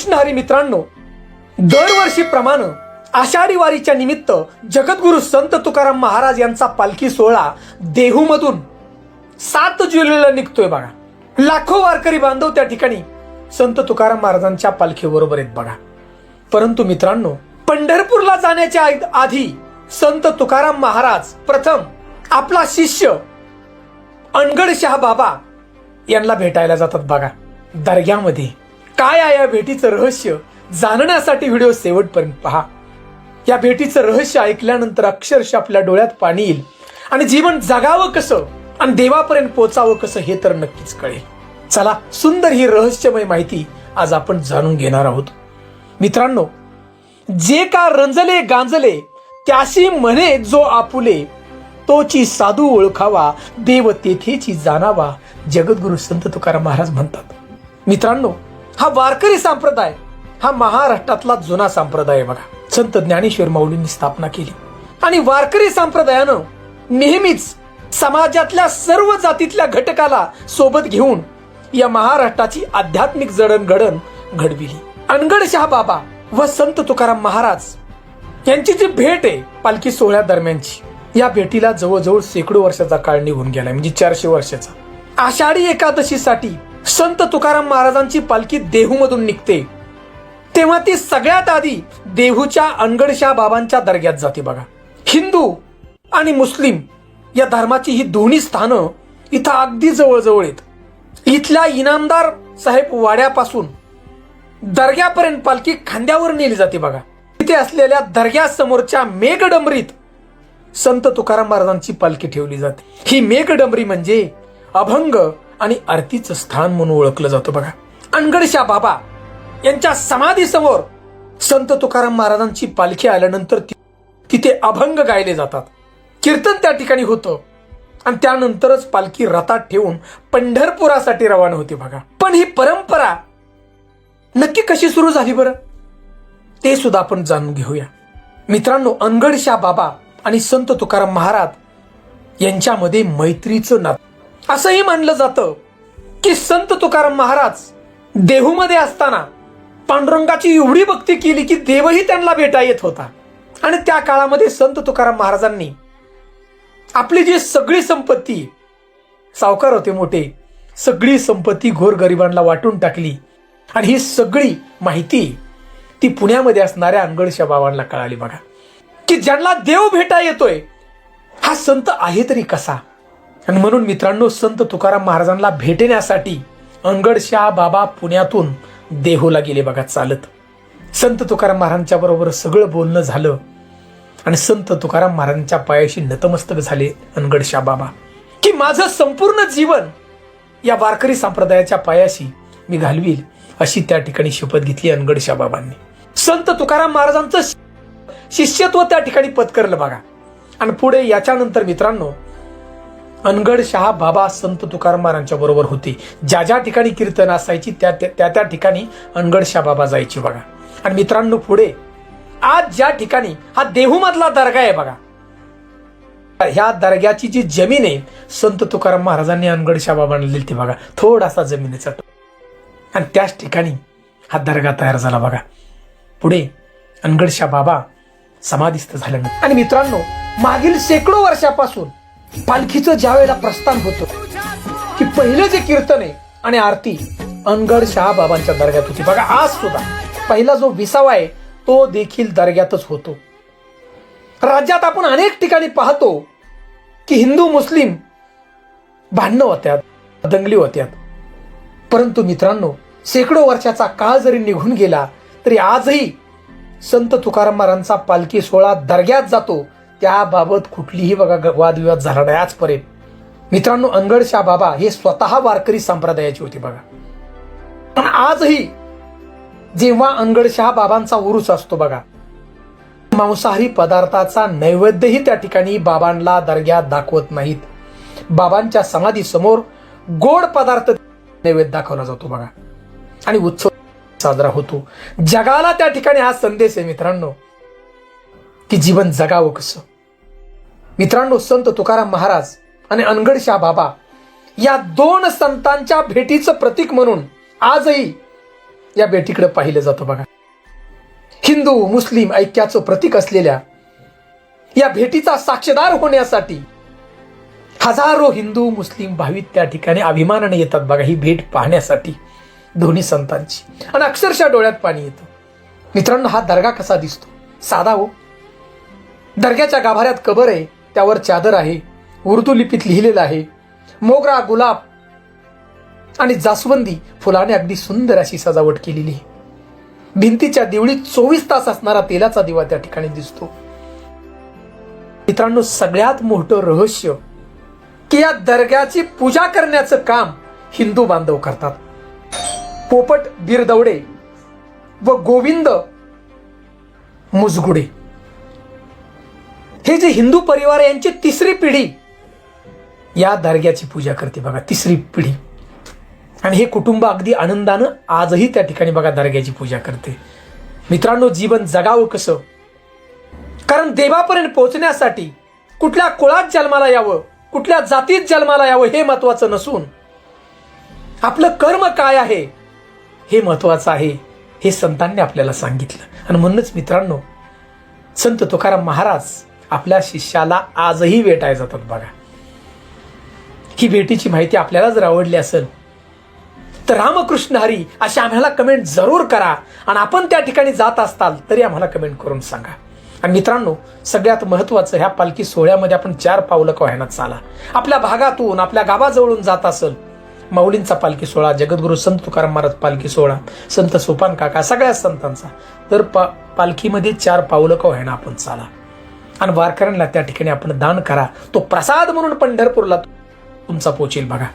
कृष्ण हरी मित्रांनो, दरवर्षीप्रमाणे आषाढी वारीच्या निमित्त जगद्गुरु संत तुकाराम महाराज यांचा पालखी सोहळा देहूमधून 7 जुलैला निघतोय बघा. लाखो वारकरी बांधव त्या ठिकाणी संत तुकाराम महाराजांच्या पालखी बरोबर आहेत बघा. परंतु मित्रांनो, पंढरपूरला जाण्याच्या आधी संत तुकाराम महाराज प्रथम आपला शिष्य अनगडशाह बाबा यांना भेटायला जातात बघा दर्ग्यामध्ये. काय आहे या भेटीचं रहस्य जाणण्यासाठी व्हिडिओ शेवटपर्यंत पहा. या भेटीचं रहस्य ऐकल्यानंतर अक्षरशः आपल्या डोळ्यात पाणी येईल आणि जीवन जगावं कसं आणि देवापर्यंत पोचावं कसं हे तर नक्कीच कळेल. चला, सुंदर ही रहस्यमय माहिती आज आपण जाणून घेणार आहोत. मित्रांनो, जे का रंजले गांजले त्याशी म्हणे जो आपुले, तोची साधू ओळखावा देव तेथेची जाणावा, जगद्गुरु संत तुकाराम महाराज म्हणतात. मित्रांनो, हा वारकरी संप्रदाय हा महाराष्ट्रातला जुना संप्रदाय आहे बघा. संत ज्ञानेश्वर माऊलींनी स्थापना केली आणि वारकरी संप्रदायानं नेहमीच समाजातल्या सर्व जातीतल्या घटकाला सोबत घेऊन या महाराष्ट्राची आध्यात्मिक जडणघडण घडविली. अनगडशाह बाबा व संत तुकाराम महाराज यांची जी भेट आहे पालखी सोहळ्या दरम्यानची, या भेटीला जवळजवळ शेकडो वर्षाचा काळ निघून गेलाय, म्हणजे 400 वर्षाचा. आषाढी एकादशीसाठी संत तुकाराम महाराजांची पालखी देहूमधून निघते तेव्हा ती सगळ्यात आधी देहूच्या अनगडशाह बाबांच्या दर्ग्यात जाते बघा. हिंदू आणि मुस्लिम या धर्माची ही दोन्ही स्थानं इथं अगदी जवळजवळ आहेत. इथल्या इनामदार साहेब वाड्यापासून दर्ग्यापर्यंत पालखी खांद्यावर नेली जाते बघा. तिथे असलेल्या दर्ग्यासमोरच्या मेघडंबरीत संत तुकाराम महाराजांची पालखी ठेवली जाते. ही मेघडंबरी म्हणजे अभंग आणि आरतीचं स्थान म्हणून ओळखलं जातं बघा. अनगडशाह बाबा यांच्या समाधी समोर संत तुकाराम महाराजांची पालखी आल्यानंतर तिथे अभंग गायले जातात, कीर्तन त्या ठिकाणी होतं आणि त्यानंतरच पालखी रथात ठेवून पंढरपुरासाठी रवाना होते बघा. पण ही परंपरा नक्की कशी सुरू झाली बरं, ते सुद्धा आपण जाणून घेऊया. मित्रांनो, अनगडशाह बाबा आणि संत तुकाराम महाराज यांच्यामध्ये मैत्रीचं नातं. असंही मानलं जातं की संत तुकाराम महाराज देहूमध्ये असताना पांडुरंगाची एवढी भक्ती केली की देवही त्यांना भेटा येत होता. आणि त्या काळामध्ये संत तुकाराम महाराजांनी आपली जी सगळी संपत्ती, सावकार होते मोठे, सगळी संपत्ती गोरगरिबांना वाटून टाकली आणि ही सगळी माहिती ती पुण्यामध्ये असणाऱ्या अनगडशाह बाबांना कळाली बघा, की ज्यांना देव भेटा येतोय हा संत आहे तरी कसा. आणि म्हणून मित्रांनो, संत तुकाराम महाराजांना भेटण्यासाठी अनगडशाह बाबा पुण्यातून देहूला गेले बघा चालत. संत तुकाराम महाराजांच्या बरोबर सगळं बोलणं झालं आणि संत तुकाराम महाराजांच्या पायाशी नतमस्तक झाले अनगडशाह बाबा, की माझं संपूर्ण जीवन या वारकरी संप्रदायाच्या पायाशी मी घालवील अशी त्या ठिकाणी शपथ घेतली अनगडशाह बाबांनी. संत तुकाराम महाराजांचं शिष्यत्व त्या ठिकाणी पत्करलं बघा. आणि पुढे याच्यानंतर मित्रांनो, अनगडशाह बाबा संत तुकाराम महाराजांच्या बरोबर होते. ज्या ज्या ठिकाणी कीर्तन असायची त्या ठिकाणी अनगडशाह बाबा जायचे बघा. आणि मित्रांनो, पुढे आज ज्या ठिकाणी हा देहू मधला दर्गा आहे बघा, ह्या दर्ग्याची जी जमीन आहे संत तुकाराम महाराजांनी अनगडशाह बाबांना दिली ती बघा, थोडासा जमिनीचा आणि त्याच ठिकाणी हा दर्गा तयार झाला बघा. पुढे अनगडशाह बाबा समाधीस्थ झाल्यानंतर आणि मित्रांनो, मागील शेकडो वर्षापासून पालखीचं ज्या वेळेला प्रस्थान होतं की पहिले जे कीर्तन आहे आणि आरती अनगडशाह बाबांच्या दर्ग्यात होती बघा. आज सुद्धा पहिला जो विसावा आहे तो देखील दर्ग्यातच होतो. राज्यात आपण अनेक ठिकाणी पाहतो की हिंदू मुस्लिम भांडणं होत्यात, दंगली होत्यात. परंतु मित्रांनो, शेकडो वर्षाचा काळ जरी निघून गेला तरी आजही संत तुकाराम महाराजांचा पालखी सोहळा दर्ग्यात जातो, त्याबाबत कुठलीही बघा वादविवाद झाला नाही आजपर्यंत. मित्रांनो, अनगडशाह बाबा हे स्वतः वारकरी संप्रदायाचे होते बघा. पण आजही जेव्हा अनगडशाह बाबांचा उरूस असतो बघा, मांसाहारी पदार्थाचा नैवेद्यही त्या ठिकाणी बाबांना दर्ग्यात दाखवत नाहीत. बाबांच्या समाधी समोर गोड पदार्थ नैवेद्य दाखवला जातो बघा आणि उत्सव साजरा होतो. जगाला त्या ठिकाणी हा संदेश आहे मित्रांनो, की जीवन जगावं कसं. मित्रांनो, संत तुकाराम महाराज आणि अनगडशाह बाबा या दोन संतांच्या भेटीचं प्रतीक म्हणून आजही या भेटीकडे पाहिलं जातं बघा. हिंदू मुस्लिम ऐक्याचं प्रतीक असलेल्या या भेटीचा साक्षीदार होण्यासाठी हजारो हिंदू मुस्लिम भाविक त्या ठिकाणी अभिमानाने येतात बघा ही भेट पाहण्यासाठी दोन्ही संतांची. आणि अक्षरशः डोळ्यात पाणी येतं. मित्रांनो, हा दर्गा कसा दिसतो? साधा हो. दर्ग्याच्या गाभाऱ्यात कबर आहे, त्यावर चादर आहे, उर्दू लिपीत लिहिलेलं आहे. मोगरा, गुलाब आणि जास्वंदी फुलाने अगदी सुंदर अशी सजावट केलेली आहे. भिंतीच्या देवळीत 24 तास असणारा तेलाचा दिवा त्या ठिकाणी दिसतो. मित्रांनो, सगळ्यात मोठं रहस्य की या दर्ग्याची पूजा करण्याचं काम हिंदू बांधव करतात. पोपट बिरदवडे व गोविंद मुजगुडे हे जे हिंदू परिवार आहे यांची तिसरी पिढी या दर्ग्याची पूजा करते बघा. तिसरी पिढी. आणि हे कुटुंब अगदी आनंदानं आजही त्या ठिकाणी बघा दर्ग्याची पूजा करते. मित्रांनो, जीवन जगावं कसं? कारण देवापर्यंत पोहोचण्यासाठी कुठल्या कुळात जन्माला यावं, कुठल्या जातीत जन्माला यावं हे महत्वाचं नसून आपलं कर्म काय आहे हे महत्वाचं आहे, हे संतांनी आपल्याला सांगितलं. आणि म्हणूनच मित्रांनो, संत तुकाराम महाराज आपल्या शिष्याला आजही भेटायला जातात बघा. ही भेटीची माहिती आपल्याला जर आवडली असेल तर रामकृष्ण हरी अशी आम्हाला कमेंट जरूर करा. आणि आपण त्या ठिकाणी जात असताल तरी आम्हाला कमेंट करून सांगा. आणि मित्रांनो, सगळ्यात महत्वाचं, ह्या पालखी सोहळ्यामध्ये आपण 4 पावलं का होईना चाला. आपल्या भागातून आपल्या गावाजवळून जात असेल, माऊलींचा पालखी सोहळा, जगद्गुरु संत तुकाराम महाराज पालखी सोहळा, संत सोपान काका, सगळ्या संतांचा, तर पालखीमध्ये 4 पावलं का होईना आपण चाला. आणि वारकऱ्यांना त्या ठिकाणी आपण दान करा. तो प्रसाद म्हणून पंढरपूरला तुमचा पोचेल बघा.